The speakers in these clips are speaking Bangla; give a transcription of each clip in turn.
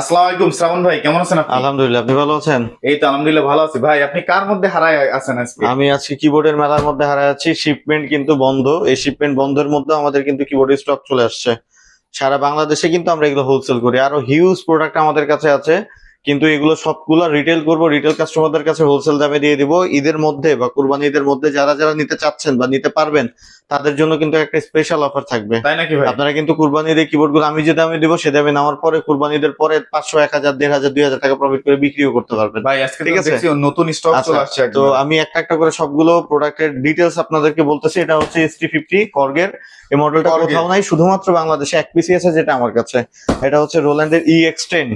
আসসালামু আলাইকুম শ্রাবণ ভাই, কেমন আছেন আপনি? আলহামদুলিল্লাহ, আপনি ভালো আছেন? এই তো আলহামদুলিল্লাহ ভালো আছি। ভাই আপনি কার মধ্যে হারায় আছেন আজকে? আমি আজকে কিবোর্ডের মেলার মধ্যে হারায় আছি। শিপমেন্ট কিন্তু বন্ধ। এই শিপমেন্ট বন্ধের মধ্যে আমাদের কিন্তু কিবোর্ডের স্টক চলে আসছে। সারা বাংলাদেশে কিন্তু আমরা এগুলো হোলসেল করি, আরো হিউজ প্রোডাক্ট আমাদের কাছে আছে, কিন্তু এগুলো সবগুলো রিটেল করব, রিটেল কাস্টমারদের কাছে হোলসেল দামে দিয়ে দিব। ঈদের মধ্যে বা কুরবানি ঈদের মধ্যে যারা যারা নিতে চাচ্ছেন বা নিতে পারবেন তাদের জন্য কিন্তু একটা স্পেশাল অফার থাকবে। তাই নাকি ভাই? আপনারা কিন্তু কুরবানি ঈদের কিবোর্ড গুলো আমি যে দামে দিব সে দামে নেওয়ার পরে কুরবানি ঈদের পরে 500, 1000, 1500, 2000 টাকা প্রফিট করে বিক্রিও করতে পারবেন। ভাই আজকে ঠিক তো আছে, দেখছি নতুন স্টক আচ্ছা। চলে আসছে তো একদম। আমি একটা একটা করে সবগুলো প্রোডাক্টের ডিটেলস আপনাদেরকে বলতেছি। এটা হচ্ছে ST50 কর্গের। এই মডেলটা কোথাও নাই, শুধুমাত্র বাংলাদেশে এক পিসি আছে যেটা আমার কাছে। এটা হচ্ছে রোল্যান্ডের EX10।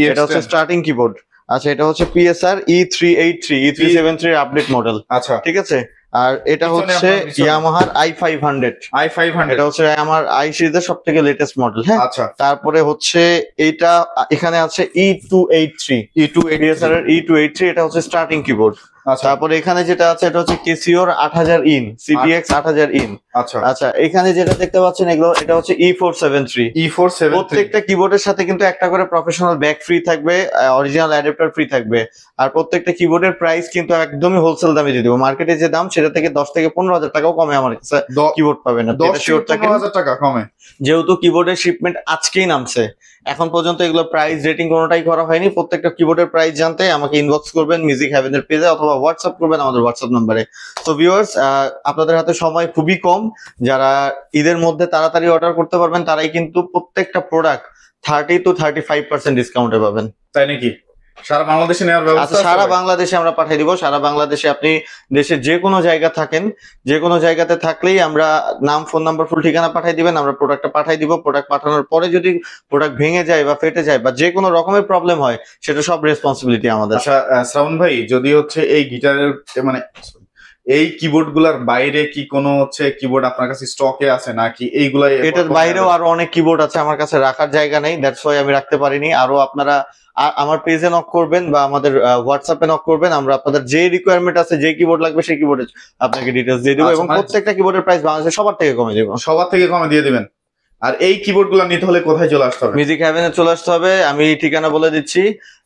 এটা হচ্ছে স্টার্টিং কিবোর্ড। আচ্ছা, এটা হচ্ছে PSR E383 E373 update model. আচ্ছা, ঠিক আছে। আর এটা হচ্ছে ইয়ামাহার i500। এটা হচ্ছে আমার i সিরিজের সব থেকে লেটেস্ট মডেল। হ্যাঁ, আচ্ছা। তারপরে হচ্ছে এইটা এখানে আছে E283 PSR এর E283। এটা হচ্ছে স্টার্টিং কিবোর্ড। তারপরে এখানে যেটা আছে এটা হচ্ছে কেসিওর 8000 ইন CPX 8000 ইন। আচ্ছা আচ্ছা, এখানে যেটা দেখতে পাচ্ছেন এগুলো, এটা হচ্ছে E473। প্রত্যেকটা কিবোর্ডের সাথে কিন্তু একটা করে প্রফেশনাল ব্যাগ ফ্রি থাকবে, অরিজিনাল অ্যাডাপ্টার ফ্রি থাকবে। আর প্রত্যেকটা কিবোর্ডের প্রাইস কিন্তু একদমই হোলসেল দামে দিয়ে দেবো। মার্কেটে যে দাম সেটা থেকে 10 থেকে 15 হাজার টাকাও কমে আমার কাছে কিবোর্ড পাবেন। 10 থেকে 15,000 টাকা কমে। যেহেতু কিবোর্ডের শিপমেন্ট আজকেই নামছে, এখন পর্যন্ত এগুলো প্রাইস রেটিং কোনোটাই করা হয়নি। প্রত্যেকটা কিবোর্ডের প্রাইস জানতে আমাকে ইনবক্স করবেন মিউজিক হেভেনের পেজে, অথবা হোয়াটসঅ্যাপ করবেন আমাদের হোয়াটসঅ্যাপ নাম্বারে। তো ভিউয়ার্স, আপনাদের হাতে সময় খুবই কম। যারা ঈদের মধ্যে তাড়াতাড়ি অর্ডার করতে পারবেন তারাই কিন্তু প্রত্যেকটা প্রোডাক্ট 30 to 35% ডিসকাউন্টে পাবেন। তাই নাকি? সারা বাংলাদেশে নেওয়ার ব্যবস্থা আছে? সারা বাংলাদেশে আমরা পাঠিয়ে দিব। সারা বাংলাদেশে আপনি দেশের যে কোনো জায়গা থাকেন, যে কোনো জায়গাতে থাকলেই আমরা নাম, ফোন নাম্বার, ফুল ঠিকানা পাঠিয়ে দিবেন, আমরা প্রোডাক্টটা পাঠিয়ে দিব। প্রোডাক্ট পাঠানোর পরে যদি প্রোডাক্ট ভেঙে যায় বা ফেটে যায় বা যে কোনো রকমের প্রবলেম হয়, সেটা সব রেসপন্সিবিলিটি আমাদের। আচ্ছা শ্রাবণ ভাই, যদি হচ্ছে এই গিটারের মানে এই কিবোর্ড গুলার বাইরে কি কোনো হচ্ছে কিবোর্ড আপনার কাছে স্টকে আছে নাকি এইগুলাই? এটার বাইরেও আরো অনেক কিবোর্ড আছে, আমার কাছে রাখার জায়গা নেই, দ্যাটস ওয়াই আমি রাখতে পারিনি। আরো আপনারা আমার পেজে নক করবেন বা আমাদের হোয়াটসঅ্যাপে নক করবেন, আমরা আপনাদের যে রিকোয়ারমেন্ট আছে, যে কিবোর্ড লাগবে সেই কিবোর্ডে আপনাকে ডিটেলস দিয়ে দেবো। এবং প্রত্যেকটা কিবোর্ডের প্রাইস বাংলাদেশে সবার থেকে কমে দেবো। সবার থেকে কমে দিয়ে দিবেন। আর এই কিবোর্ড গুলো নিতে হলে কোথায় চলে আসতে হবে? মিউজিক হেভেনে চলে আসতে হবে। আমি ঠিকানা বলে দিচ্ছি,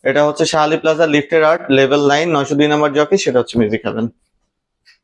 এটা হচ্ছে শাহালি প্লাজা লিফটের আর্ট লেভেল 9 902 নম্বর যে অফিস, সেটা হচ্ছে মিউজিক হেভেন।